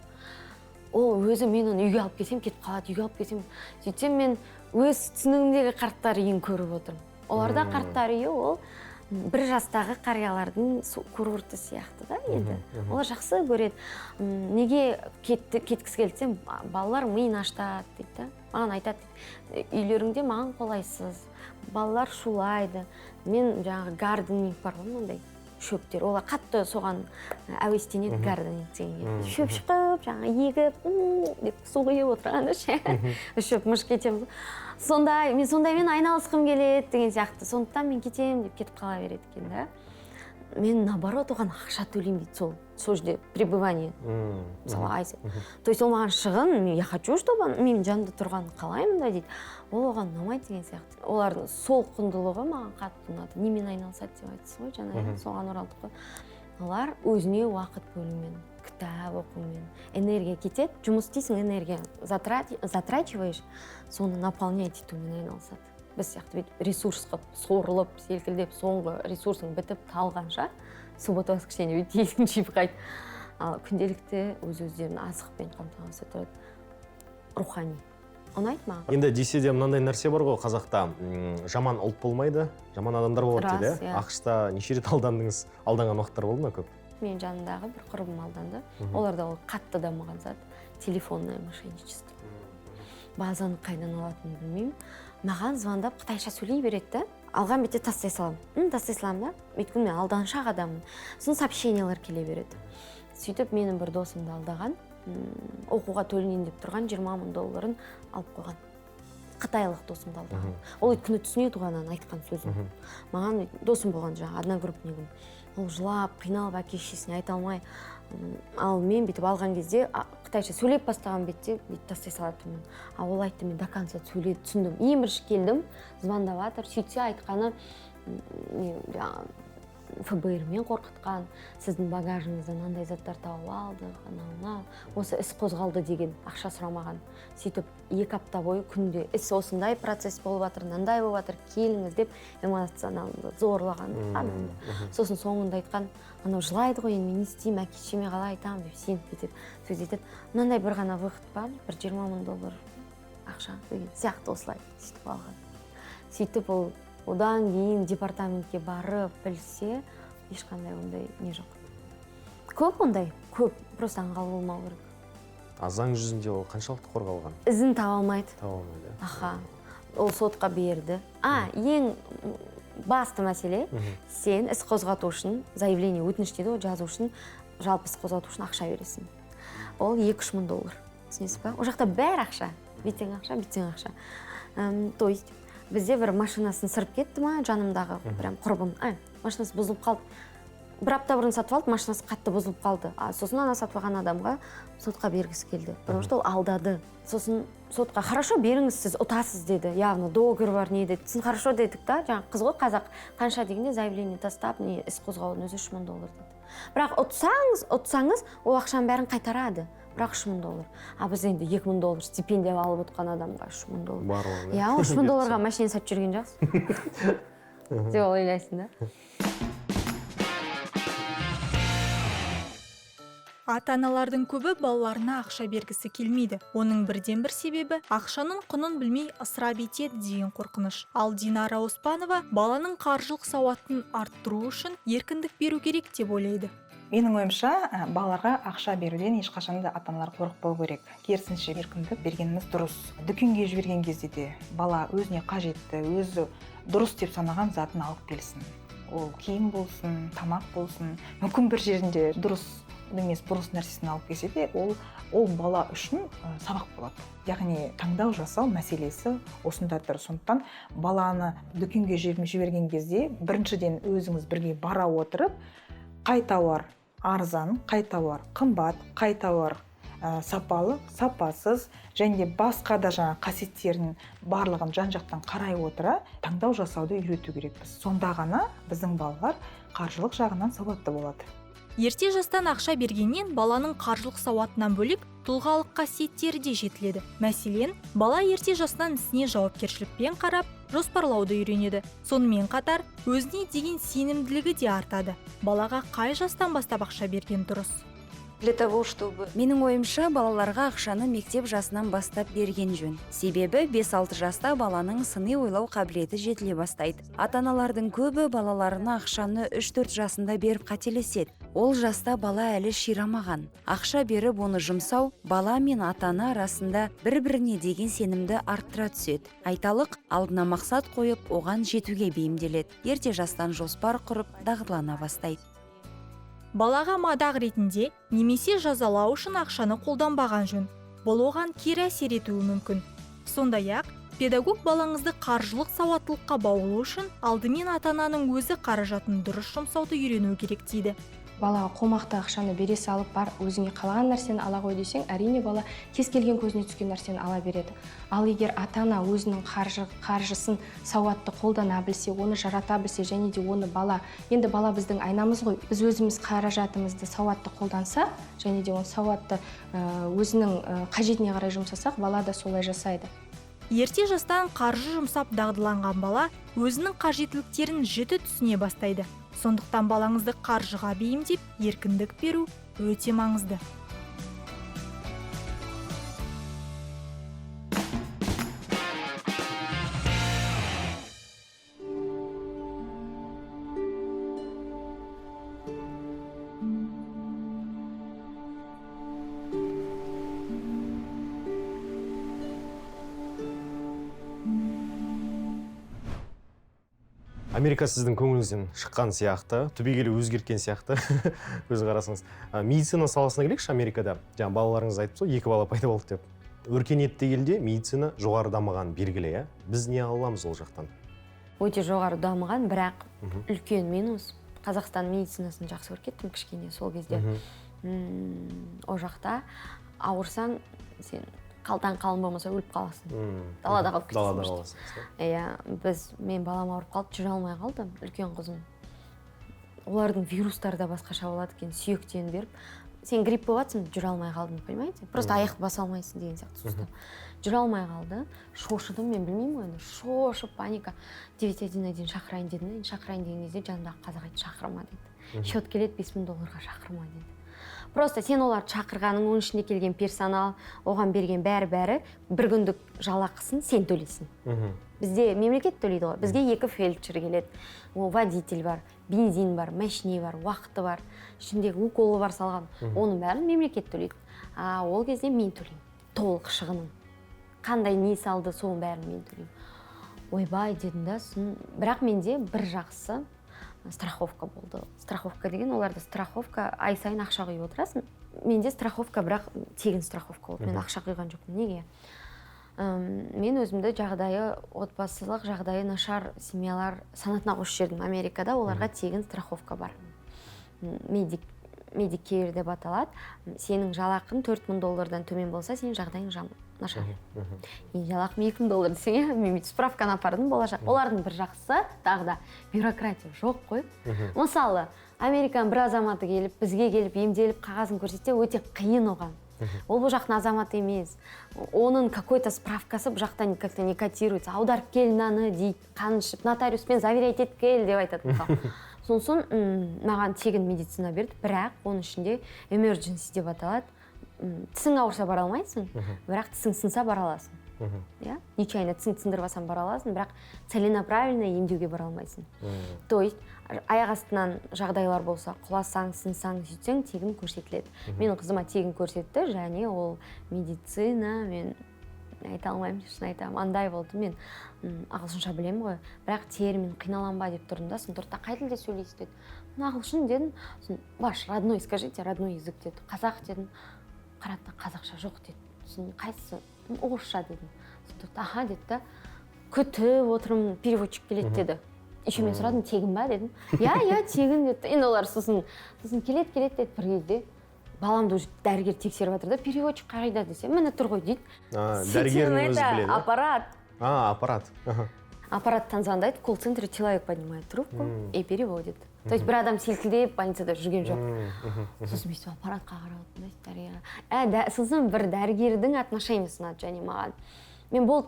Ол өзі мен оны үйге алып келсем кетіп қалады, үйге алып келсем. Сөйтсем мен өз түсінігімдегі қарттар үйін көріп отырмын. Оларда қарттар үйі ол 1 жастағы қариялардың курорты сияқты да енді. Олар жақсы көреді. Неге кеткісі келсем, балалар миын аштады дейді. Маған айтады, үйлеріңде маған қолайсыз. Балалар шулайды. Мен жаңағы гарденинг бар ғой мынандай шөптер. Олар қатты соған әуестенеді гарденинг дегенге. Шөп шықып, жаңағы егіп, деп су құйып отырғаны ше. Шөп мыш кетеміз. Мен сондаймен айналысқым келеді деген сияқты. Сондықтан мен кетем деп кетіп қала береді екен да. Мен наоборот оған ақша төлеймін дейді сол жерде пребывание. Мысалы айсы. То есть ол маған шығын, я хочу, чтобы мен жанымда тұрғанын қалаймын да дейді. Ол оған ұнамайды деген сияқты. Олардың сол құндылығы маған қатты ұнады. Немен айналысады деп айтсыз ғой жаңа, соған оралдық қой. Олар өзіне уақыт бөлумен, кітап оқумен, энергия кетеді. Жұмыс істейсің, энергия затрачиваешь, соны наполнять етумен айналысады. Біз сияқты ресурсқа сорылып, селкілдеп, соңғы ресурсың бітіп талғанша, суббота воскресенье өйтейсің жеп қайт. Ал күнделікті өз-өздерін азықпен қамтамасыз етеді. Рухани. Ұнайды маған. Енді десе де мынандай нәрсе бар ғой қазақта, жаман ұлт болмайды, жаман адамдар болады дейді. Ақшта неше рет алдандыңыз? Алданған уақыттар болды ма көп? Мен жанындағы бір құрбым алданды. Оларда ол қатты дамыған зат. Телефонное мошенничество. Базаны қайдан алатынын білмеймін. Маған звондап қытайша сөйлей береді да. Алған бетте тастай саламын. Тастай саламын да. Өйткені мен алданшақ адаммын. Сосын сообщениялар келе береді. Сөйтіп менің бір досымды алдаған, оқуға төленейін деп тұрған $20,000 алып қойған. Қытайлық досымды алдаған. Ол өйткені түсінеді ғана айтқан сөзін. Маған досым болған жаңағы одногруппнигім. Ол жылап, қиналып әке-шешесіне айта алмай. Ал мен бүйтіп алған кезде қытайша сөйлеп бастаған бетте бүйтіп тастай салатынмын. Ал ол айтты, мен до конца сөйледі, түсіндім. Ең бірінші келдім, звондап жатыр, сөйтсе айтқаны ФБР-мен қорқытқан, сіздің багажыңыздан мынандай заттар тауып алдық, анау, осы іс қозғалды деген ақша сұрамаған. Сөйтіп 2 апта бойы күнде іс осындай процесс болып жатыр, мынандай болып жатыр, келіңіз деп эмоционалды зорлаған адамды. Сосын соңында айтқан, анау жылайды ғой, енді мен не істеймін, әке-шешеме қалай айтамын деп сеніп кетеді. Сөз етеді, мынандай бір ғана выход бар, бір $20,000 ақша деген сияқты осылай сөйтіп алған. Сөйтіп ол одан кейін департаментке барып білсе, ешқандай ондай не жоқ. Көп ондай, көп, просто аңғал болмау керек. Заң жүзінде ол қаншалықты қорғалған? Ізін таба алмайды. Таба алмайды. Аха. Ол сотқа берді. Ең басты мәселе, сен іс қозғату үшін, заявление, өтініш дейді, жазу үшін, жалпы іс қозғату үшін ақша бересің. ол 2-3 мың доллар. Түсінесіз ба? Ол жақта бәрі ақша. Бетең ақша. То есть бізде бір машинасын сырып кетті ма, жанымдағы прям құрбым. Машинасы бұзылып қалды. Бір апта бұрын сатып алды, машинасы қатты бұзылып қалды. Сосын ана сатып алған адамға сотқа бергісі келді. Потому что ол алдады. Сосын сотқа хорошо беріңіз, сіз ұтасыз деді. Явно договор бар, не деді. Сіз хорошо дедік та, жаңағы қыз ғой қазақ. Қанша дегенде заявление тастап, іс қозғаудың өзі 3 мың доллар деді. Бірақ ұтсаңыз, ол ақшаның бәрін қайтарады. Бірақ 3 мың доллар. Біз енді 2 мың доллар стипендия алып отқан адамға 3 мың доллар. Бар ол. Иә, 3 мың долларға машина сатып жүрген жақсы. Деп ойлайсың да. Ата-аналардың көбі балаларына ақша бергісі келмейді. Оның бірден бір себебі ақшаның құнын білмей ысырап етеді деген қорқыныш. Ал Динара Оспанова баланың қаржылық сауатын арттыру үшін еркіндік беру керек деп ойлайды. Менің ойымша, балаларға ақша беруден ешқашан да ата-аналар қорықпау керек. Керісінше еркіндік бергеніміз дұрыс. Дүкенге жіберген кезде де бала өзіне қажетті, өзі дұрыс деп санаған затын алып келсін. Ол киім болсын, тамақ болсын, мүмкін бір жерінде дұрыс емес бұрыс нәрсесін алып келсе де, ол бала үшін сабақ болады. Яғни таңдау жасау мәселесі осында тұр. Сондықтан баланы дүкенге жіберген кезде біріншіден өзіңіз бірге бара отырып, қай тауар арзан, қай тауар қымбат, қай тауар сапалы, сапасыз, және басқа да жаңа қасиеттерінің барлығын жан-жақтан қарай отыра таңдау жасауды үйрету керекпіз. Сонда ғана біздің балалар қаржылық жағынан сауатты болады. Ерте жастан ақша бергеннен баланың қаржылық сауатынан бөлек тұлғалық қасиеттері де жетіледі. Мәселен, бала ерте жасынан ісіне жауапкершілікпен қарап, жоспарлауды үйренеді. Сонымен қатар, өзіне деген сенімділігі де артады. Балаға қай жастан бастап ақша берген дұрыс? Менің ойымша, балаларға ақшаны мектеп жасынан бастап берген жөн. Себебі 5-6 жаста баланың сыни ойлау қабілеті жетіле бастайды. Ата-аналардың көбі балаларына ақшаны 3-4 жасында беріп қателеседі. Ол жаста бала әлі ширамаған. Ақша беріп оны жұмсау бала мен ата-ана арасында бір-біріне деген сенімді арттыра түседі. Айталық, алдына мақсат қойып, оған жетуге бейімделеді. Ерте жастан жоспар құрып, дағдылана бастайды. Балаға мадақ ретінде немесе жазалау үшін ақшаны қолданбаған жөн. Бұл оған кері әсер етуі мүмкін. Сондай-ақ, педагог балаңызды қаржылық сауаттылыққа баулу үшін алдымен ата-ананың өзі қаражатын дұрыс жұмсауды үйрену керек дейді. Балаға қомақты ақшаны бере салып бар, өзіңе қалаған нәрсені ала қой десең, әрине бала кез келген көзіне түскен нәрсені ала береді. Ал егер ата-ана өзінің қаржысын сауатты қолдана білсе, оны жарата білсе, және де оны енді бала біздің айнамыз ғой. Біз өзіміз қаражатымызды сауатты қолданса, және де оны сауатты өзінің қажетіне қарай жұмсасақ, бала да солай жасайды. Ерте жастан қаржы жұмсап дағдыланған бала өзінің қажеттіліктерін жіті түсіне бастайды. Сондықтан балаңызды қаржыға бейімдеп, еркіндік беру өте маңызды. Америка сіздің көңіліңізден шыққан сияқты, түбегейлі өзгерткен сияқты, көз қарасыңыз. Медицина саласына келейікші Америкада. Жаңа балаларыңыз айтып сол, 2 бала пайда болды деп. Өркениетті елде медицина жоғары дамыған белгілі, иә? Біз не аламыз ол жақтан? Өте жоғары дамыған, бірақ үлкен минус. Қазақстан медицинасын жақсы көріп кеттім кішкене сол кезде. О жақта ауырсаң, сен қалтаң қалың болмаса өліп қаласың. Далада қалып кетесің. Иә, мен балам ауырып қалды, жүре алмай қалды, үлкен қызым. Олардың вирустары да басқаша болады екен, сүйектен беріп. Сен грипп болатсың, жүре алмай қалдың, понимаете? Просто аяқты баса алмайсың деген сияқты сустав. Жүре алмай қалды, шошыдым, мен білмеймін ғой, шошып, паника. 911 шақырайын дедім, шақырайын деген кезде жанындағы қазақ айтты, шақырма деді. Счет келеді, $5000 шақырма деді. Просто сен оларды шақырғаның, оның ішінде келген персонал, оған берген бәрі бір күндік жалақысын сен төлейсің. Бізде мемлекет төлейді ғой. Бізге 2 фельдшер келеді. Водитель бар, бензин бар, машина бар, уақыты бар, ішіндегі уколы бар салған. Оның бәрін мемлекет төлейді. Ол кезде мен төлеймін. Толық шығынын. Қандай не салды, соның бәрін мен төлеймін. Ойбай дедім да, бірақ менде бір жақсы, страховка болды. Страховка деген оларда страховка ай сайын ақша құйып отырасың. Менде страховка бірақ тегін страховка болды. Мен ақша құйған жоқпын. Неге? Мен өзімді жағдайы, отбасылық жағдайы нашар семьялар санатына қосып жібердім. Америкада оларға тегін страховка бар. Medicare деп аталады. Сенің жалақың $4000 төмен болса, сенің жағдайың нашар. Жалақым $2000 десең, мен справканы апардым болашақ. Олардың бір жақсысы тағы да бюрократия жоқ қой. Мысалы, Американың бір азаматы келіп, бізге келіп, емделіп, қағазын көрсетсе, өте қиын оған. Ол бұл жақтың азаматы емес. Оның какой-то справкасы бұл жақтан как-то не котируется. Аударып кел мынаны дейді, қанышып, нотариуспен заверять етіп кел деп айтады. Сосын маған тегін медицина берді, бірақ оның ішінде emergency деп аталады. Тісің ауырса бара алмайсың, бірақ тісің сынса бара аласың. Нечайно тісің сындырып алсаң бара аласың, бірақ целенаправленно емдеуге бара алмайсың. То есть аяқ астынан жағдайлар болса, құласаң, сынсаң, сөйтсең тегін көрсетіледі. Менің қызыма тегін көрсетті, және ол медицина, мен айта алмаймын, шын айтамын, андай болды. Мен ағылшынша білемін ғой, бірақ термин қиналанба деп тұрдым да, сосын тұрды, қай тілде сөйлейсіз деді. Ағылшын дедім, ваш родной, скажите, родной язык деді. Қазақ дедім, қарады, қазақша жоқ деді. Сосын қайсысы? Орысша дедім. Сосын тұрды, аха деді да, күтіп отырмын, переводчик келеді деді. Еще мен сұрадым, тегін ба дедім. Я, тегін деді. Енді олар сосын келеді деді бір кезде. Баламды уже дәрігер тексеріп жатыр да, переводчик қағида десе, міне тұр ғой дейді. Дәрігердің өзі біледі. Аппарат. Аппарат. Аппараттан звондайды, в колл-центре человек поднимает трубку и переводит. То есть бір адам селкілдеп больницада жүрген жоқ. Сосын мен аппаратқа қарап, сосын бір дәрігердің отношениесіне және маған. Мен болды,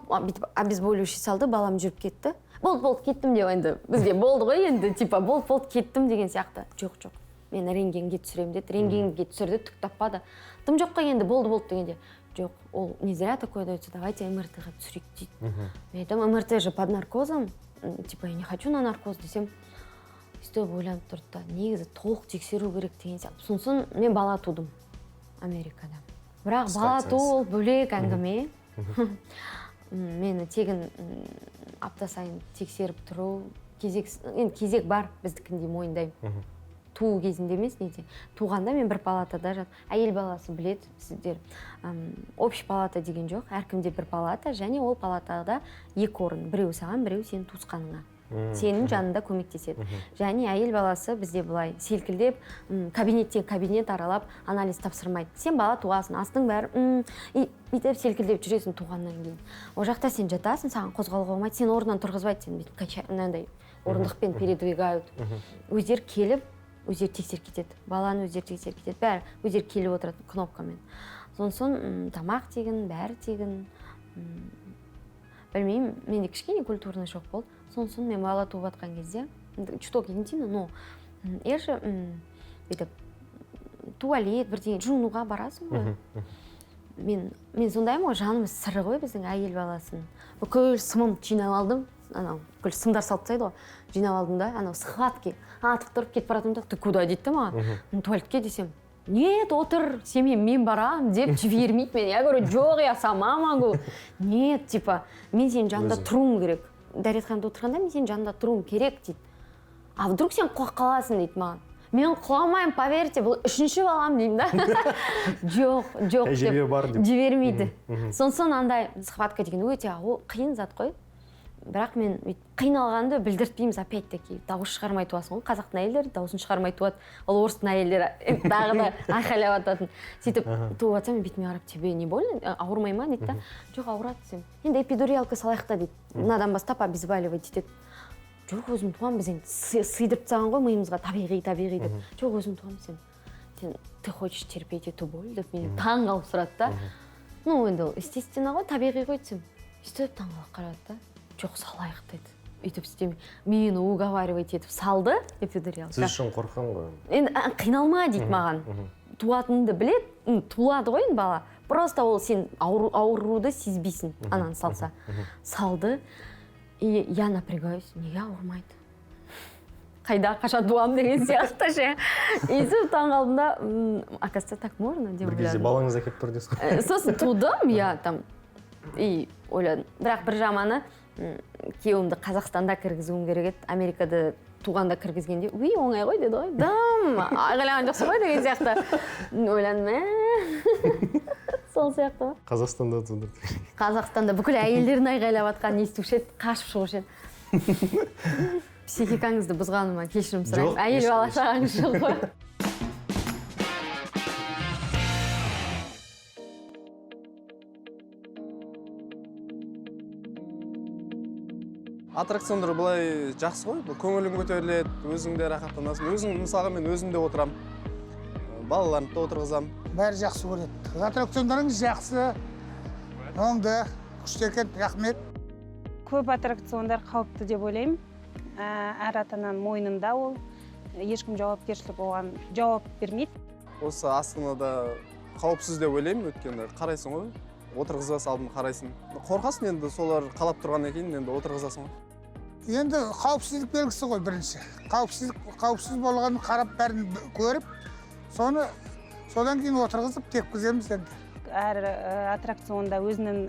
обезболивающий салды, балам жүріп кетті. Болды, кеттім деп енді. Бізге болды ғой енді, типа болды, кеттім деген сияқты. Жоқ. Мен рентгенге түсірем деді, рентгенге түсірді, түк таппады. Тым жоққа енді болды дегенде. Жоқ, ол не зря такое дается, давайте МРТ-ға түсірейік дейді. Мен айтам, МРТ же под наркозом, типа я не хочу на наркоз десем, өстіп ойланып тұрды да, негізі толық тексеру керек деген сияқты. Сосын мен бала тудым Америкада. Бірақ бала туу ол бөлек әңгіме. Мені тегін апта сайын тексеріп тұру, кезек бар, біздікіндей мойындаймын. Туу кезінде емес, неде. Туғанда мен бір палатада жат. Әйел баласы біледі, сіздер. Общий палата деген жоқ, әркімде бір палата, және ол палатада екі орын. Біреу саған, біреу сенің туысқаныңа. Сенің жанында көмектеседі. Және әйел баласы бізде былай селкілдеп, кабинеттен кабинет аралап, анализ тапсырмайды. Сен бала туғасың, астың бәрі, бүйтіп селкілдеп жүресің туғаннан кейін. О жақта сен жатасың, саған қозғалуға болмайды, сен орнынан тұрғызбайды, сен бүйтіп орындықпен передвигают. Өздер келіп, өздер тексер кетеді, баланы өздер тексер кетеді, бәрі өздер келіп отырады кнопкамен. Сосын тамақ тегін, бәрі тегін. Білмеймін, менде кішкене культурный шок болды. Сосын мен бала туып жатқан кезде, чуток интимно, но ерже бүйтіп туалет, бірдеңе жуынуға барасың ғой. Мен сондаймын ғой, жанымыз сыры ғой біздің әйел баласын. Бүкіл сымым жинап алдым, бүкіл сымдар салып тастайды ғой, жинап алдым да, схватки, атып тұрып кетіп баратым да, ты куда дейді маған, туалетке десем. Нет, отыр, мен барам деп жібермейді мен. Я говорю, жоқ, я сама могу. Нет, типа, мен сенің жанында тұруым керек. Дәретханада отырғанда мен сенің жанында тұруым керек дейді. А вдруг сен құлап қаласың дейді маған. Мен құламаймын, поверьте, бұл үшінші балам деймін да. Жоқ деп жібермейді. Сосын андай схватка деген өте қиын зат қой. Бірақ мен қиналғанды білдіртпейміз, опять-таки дауыс шығармай туасың ғой. Қазақтың әйелдері дауысын шығармай туады. Ол орыстың әйелдері тағы да айқайлап ататын. Сөйтіп туып атсам, мен бетіме қарап, тебе не больно? Ауырмай ма дейді да. Жоқ, ауырады десем. Енді эпидуралка салайық та дейді. Мынадан бастап обезболивать етеді. Жоқ, өзім туамын, біз енді сыйдырып тастаған ғой миымызға, табиғи деп. Жоқ, өзім туамын десем. Сен, ты хочешь терпеть эту боль деп мені таң қалып сұрады да. Ну, енді естественно ғой, табиғи ғой десем. Сөйтіп таң қалып қарады да. Жоқ, салайық деді. Үйтіп істеме. Мені уговаривать етіп салды эпидуралка. Сіз үшін қорққан ғой. Енді қиналма дейді маған. Туатынды білет, туады ғой бала. Просто ол сен ауруды сезбейсің, ананы салса. Салды. И я напрягаюсь, неге ауырмайды? Қайда, қашан туамын деген сияқты ше. Сөйтіп таң қалдым да, оказывается, так можно деп ойладым. Бір кезде балаңыз әкеп тұр дейсіз ғой. Сосын тудым, я там, и ойладым. Бірақ бір жаманы, күйеуімді Қазақстанда кіргізуім керек еді. Америкада туғанда кіргізгенде уй оңай ғой деді ғой дым айғайлаған жоқсың ғой деген сияқты ойландым сол сияқты ғой. Қазақстанда Қазақстанда бүкіл әйелдердің айғайлап жатқанын естуші еді, қашып шығушы еді. Психикаңызды бұзғаныма кешірім сұраймын. Әйел бала шағаңыз жоқ қой. Аттракциондар былай жақсы ғой, көңілің көтеріледі, өзің де рахаттанасың. Өзің, мысалға мен өзімде отырам, балаларымды да отырғызам. Бәрі жақсы көреді. Аттракциондарыңыз жақсы, оңды, күшті екен, рахмет. Көп аттракциондар қауіпті деп ойлаймын. Әр ата-ананың мойнында ол, ешкім жауапкершілік оған жауап бермейді. Осы Астанада қауіпсіз деп ойлаймын, өйткені қарайсың ғой, отырғызбас алдын қарайсың. Қорқасың енді, солар қалап тұрғаннан кейін енді отырғызасың ғой. Енді қауіпсіздік белгісі ғой бірінші. Қауіпсіз болғанын қарап бәрін көріп, содан кейін отырғызып тепкіземіз енді. Әр аттракционда өзінің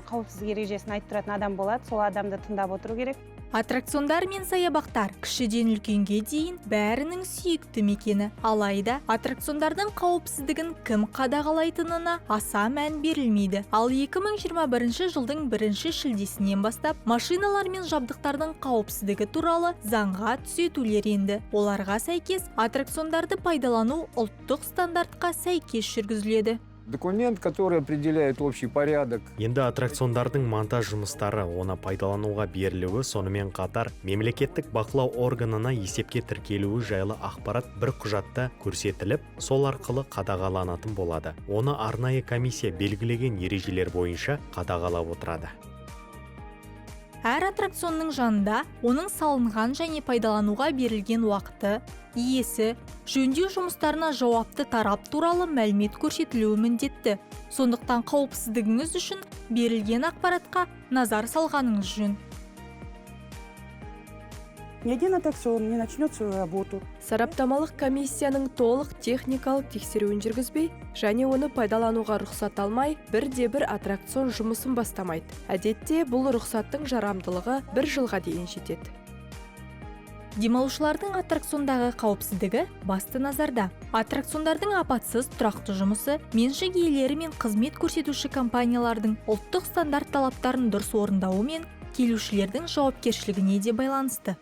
қауіпсіздік ережесін айтып тұратын адам болады, сол адамды тыңдап отыру керек. Аттракциондар мен саябақтар кішіден үлкенге дейін бәрінің сүйікті мекені. Алайда аттракциондардың қауіпсіздігін кім қадағалайтынына аса мән берілмейді. Ал 2021 жылдың 1 шілдесінен бастап машиналар мен жабдықтардың қауіпсіздігі туралы заңға түзетулер енді. Оларға сәйкес аттракциондарды пайдалану ұлттық стандартқа сәйкес жүргізіледі. Документ, который определяет общий порядок. Енді аттракциондардың монтаж жұмыстары, оны пайдалануға берілуі, сонымен қатар мемлекеттік бақылау органына есепке тіркелуі жайлы ақпарат бір құжатта көрсетіліп, сол арқылы қадағаланатын болады. Оны арнайы комиссия белгілеген ережелер бойынша қадағалап отырады. Әр аттракционның жанында оның салынған және пайдалануға берілген уақыты, иесі, жөндеу жұмыстарына жауапты тарап туралы мәлімет көрсетілуі міндетті. Сондықтан қауіпсіздігіңіз үшін берілген ақпаратқа назар салғаныңыз жөн. Ни один аттракцион не начнет свою работу. Сараптамалық комиссияның толық техникалық тексеруін жүргізбей, және оны пайдалануға рұқсат алмай, бірде-бір аттракцион жұмысын бастамайды. Әдетте бұл рұқсаттың жарамдылығы 1 жылға дейін жетеді. Демалушылардың аттракциондағы қауіпсіздігі басты назарда. Аттракциондардың апатсыз тұрақты жұмысы меншік иелері мен қызмет көрсетуші компаниялардың ұлттық стандарт талаптарын дұрыс орындауы мен келушілердің жауапкершілігіне де байланысты.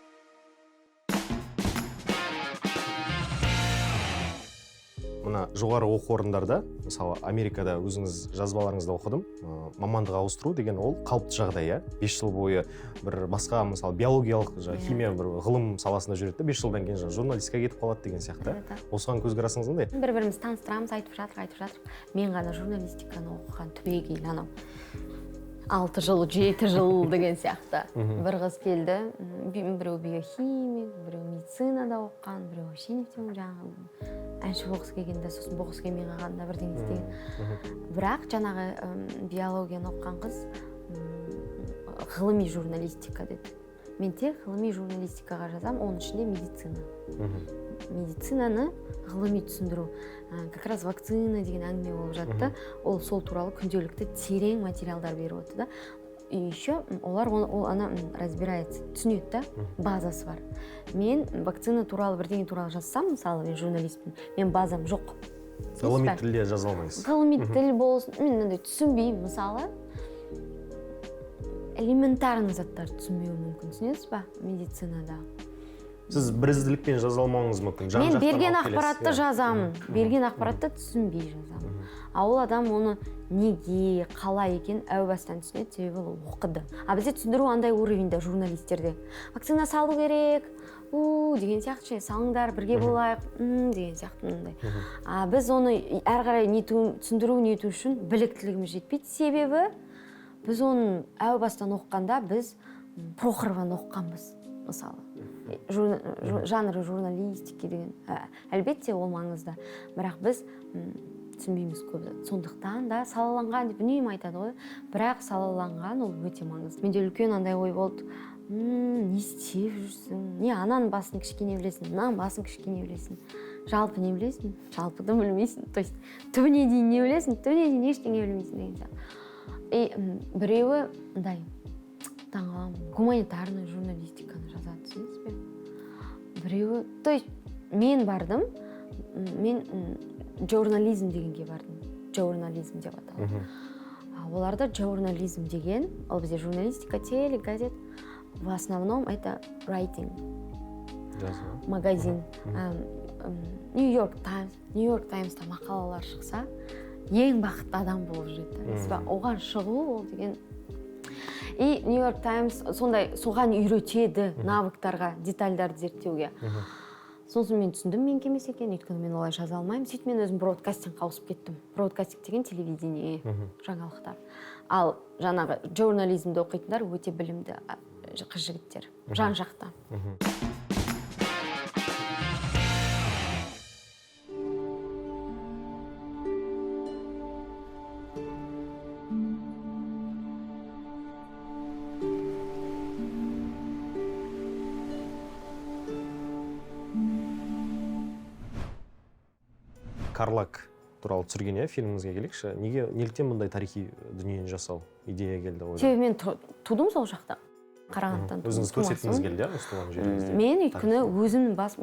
Мына жоғары оқу орындарда, мысалы Америкада өзіңіз жазбаларыңызда оқыдым, мамандық ауыстыру деген ол қалыпты жағдай. 5 жыл бойы бір басқа, мысалы биологиялық, химия, бір ғылым саласында жүреді, 5 жылдан кейін журналистикаға кетіп қалады деген сияқты. Осыған көзқарасыңыз қандай? Бір-біріміз таныстырамыз, айтып жатыр. Мен ғана журналистиканы оқыған түбегейлі анау 6 жыл, 7 жыл деген сияқты. Бір қыз келді, біреу биохимик, біреу медицинада оқыған, біреу нефть жаңағы әнші болғысы келгенде, сосын болғысы келмей қалғанда бірдеңе істеген. Бірақ жаңағы биологияны оқыған қыз ғылыми журналистика деді. Мен тек ғылыми журналистикаға жазам, оның ішінде медицина. Медицинаны ғылыми түсіндіру, как раз вакцина деген әңгіме болып жатты. Ол сол туралы күнделікті терең материалдар беріп отыр да. И еще олар ана разбирается, түсінеді да, базасы бар. Мен вакцина туралы бірдеңе туралы жазсам, мысалы, мен журналистпін, мен базам жоқ. Ғылыми тілде жаза алмайсыз. Ғылыми тіл болсын, мен түсінбеймін, мысалы, элементарный заттар түсінбеуі мүмкін, түсінесіз ба, медицинада. Сіз бірізділікпен жаза алмауыңыз мүмкін. Мен берген ақпаратты жазамын, берген ақпаратты түсінбей жазамын. Ол адам оны неге, қалай екен әу бастан түсінеді, себебі ол оқыды. Бізде түсіндіру андай уровеньде журналистерде. Вакцина салу керек, деген сияқты, салыңдар, бірге болайық, деген сияқты мындай. Біз оны әр қарай түсіндіру нету үшін біліктілігіміз жетпейді, себебі біз оны әу бастан оқығанда біз Прохорованы оқығанбыз, мысалы. Жанры журналистики деген. Әлбетте ол маңызды, бірақ біз түсінбейміз көбі. Сондықтан да салаланған деп үнемі айтады ғой, бірақ салаланған ол өте маңызды. Менде үлкен андай ой болды, не істеп жүрсің, не ананың басын кішкене білесің, мынаның басын кішкене білесің, жалпы не білесің, жалпыды білмейсің, то есть түбіне дейін не білесің, түбіне дейін ештеңе білмейсің деген сияқты. Біреуі гуманитарный журналистиканы жазады, түсінесіз бе? Біреуі, то есть мен бардым, мен журнализм дегенге бардым. Журнализм деп аталады. Оларда журнализм деген, ол бізде журналистика, теле, газет. В основном это writing. Магазин. Нью-Йорк Таймста мақалалар шықса, ең бақытты адам болып жүреді. Оған шығу ол деген. И Нью-Йорк Таймс сондай соған үйретеді навыктарға, детальдарды зерттеуге. Сосын мен түсіндім, мен кемес екен, өйткені мен олай жаза алмаймын. Сөйтіп мен өзім бродкастингқа ауысып кеттім. Бродкастинг деген телевидение, жаңалықтар. Ал жаңағы журнализмді оқитындар өте білімді қыз жігіттер, жан жақта. Карлаг туралы түсірген фильміңізге келейікші. Неліктен бұндай тарихи дүниені жасау идея келді ғой? Себебі мен тудым сол жақта. Қарағандыдан. Өзіңіз көрсеткіңіз келді, туған жеріңізде? Мен өйткені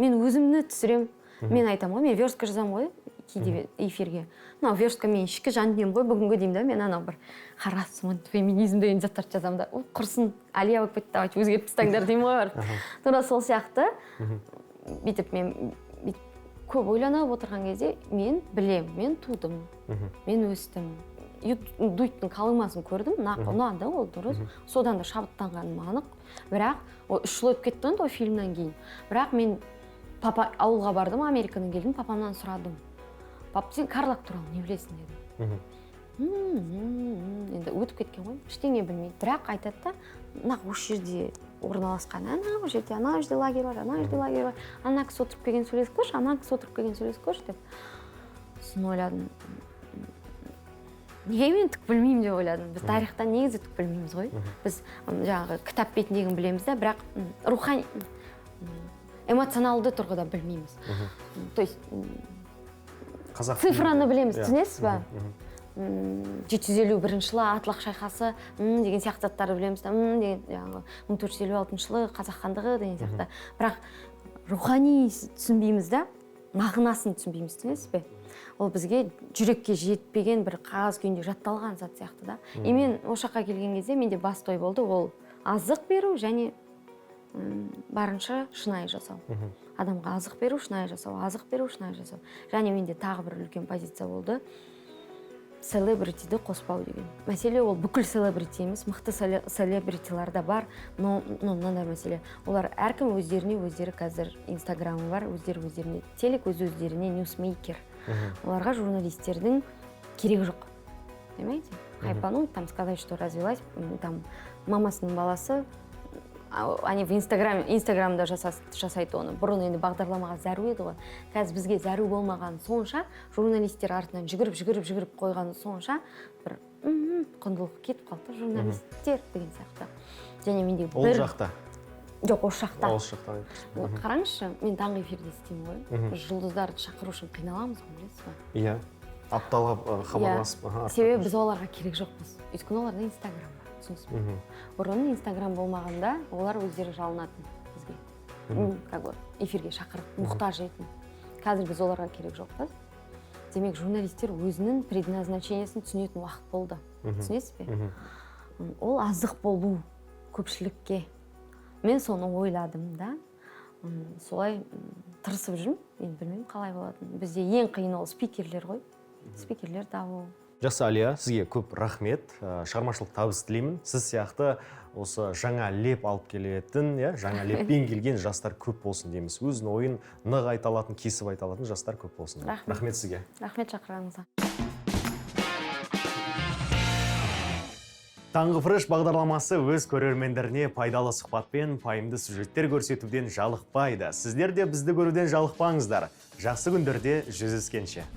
мен өзімді түсірем. Мен айтам ғой, мен верстка жазам ғой кейде эфирге. Мынау верстка мен ішкі жан дүнием ғой, бүгінгі деймін да, мен анау бір харасмент, феминизм деген заттарды жазам да. Құрсын, Алия болып кетті, давайте өзгеріп тастаңдар деймін ғой бар. Тура сол сияқты. Бүйтіп мен көп ойланып отырған кезде мен білем, мен тудым, мен өстім. Дуйттың қалыңмасын көрдім, ұнады ол дұрыс. Содан да шабыттанғаным анық. Бірақ 3 жыл өтіп кетті ғой фильмнен кейін. Бірақ мен ауылға бардым, Америкадан келдім, папамнан сұрадым. Пап, сен Карлаг туралы не білесің дедім. Енді өтіп кеткен ғой, ештеңе білмейді. Бірақ айтады да, осы жерде орналасқан, ана жерде лагерь бар, ана жерде лагерь бар, ана кісі отырып келген сөйлесіп көрші, ана кісі отырып келген сөйлесіп көрші деп. Сосын ойладым, неге мен түк білмеймін деп ойладым. Біз тарихтан негізі түк білмейміз ғой. Біз жаңағы кітап бетіндегін білеміз да, бірақ рухани, эмоционалды тұрғыда білмейміз. То есть цифраны білеміз, түсінесіз ба? 751 жылы Атлақ шайқасы деген сияқты заттарды білеміз, деген 1456 жылы қазақ хандығы деген сияқты. Бірақ рухани түсінбейміз да, мағынасын түсінбейміз, түсінесіз бе? Ол бізге жүрекке жетпеген бір қағаз күйінде жатталған зат сияқты да. И мен ошаққа келген кезде менде басты ой болды, ол азық беру және барынша шынайы жасау. Адамға азық беру, шынайы жасау, азық беру, шынайы жасау. Және менде тағы бір үлкен позиция болды. Селебритиді қоспау деген. Мәселе ол бүкіл селебрити емес, мықты селебритилар да бар, но мынандай мәселе. Олар әркім өздері қазір инстаграмы бар, өздеріне телек, өздеріне ньюсмейкер. Оларға журналистердің керегі жоқ. Понимаете? Хайпануть, там сказать, что развелась, там мамасының баласы, они в инстаграмда жасайды оны. Бұрын енді бағдарламаға зәру еді ғой. Қазір бізге зәру болмаған сонша, журналистер артынан жүгіріп қойғаны сонша, бір құндылық кетіп қалды, журналистер деген сияқты. Және менде бір... Ол жақта? Жоқ, ол жақта. Ол жақта. Қараңызшы, мен таңғы эфирде істеймін ғой. Біз жұлдыздарды шақыру үшін қиналамыз, білесіз ба? Иә. Апталап хабарласып. Себебі біз оларға керек жоқпыз. Өйткені оларда инстаграм бар. Бұрын инстаграм болмағанда олар өздері жалынатын бізге. Как бы эфирге шақырып, мұқтаж етін. Қазір біз оларға керек жоқпыз. Демек, журналистер өзінің предназначениесін түсінетін уақыт болды. Түсінесіз бе? Ол азық болу көпшілікке. Мен соны ойладым да. Солай тырысып жүрмін. Мен білмеймін қалай болатынын. Бізде ең қиын ол спикерлер ғой. Спикерлер табу. Жақсы, Алия, сізге көп рахмет, шығармашылық табыс тілеймін. Сіз сияқты осы жаңа леп алып келетін, жаңа леппен келген жастар көп болсын дейміз. Өзінің ойын нық айта алатын, кесіп айта алатын жастар көп болсын. Рахмет сізге. Рахмет шақырғаныңызға. Таңғы фреш бағдарламасы өз көрермендеріне пайдалы сұхбатпен пайымды сюжеттер көрсетуден жалықпайды. Сіздер де бізді көруден жалықпаңыздар. Жақсы күндерде жүздескенше.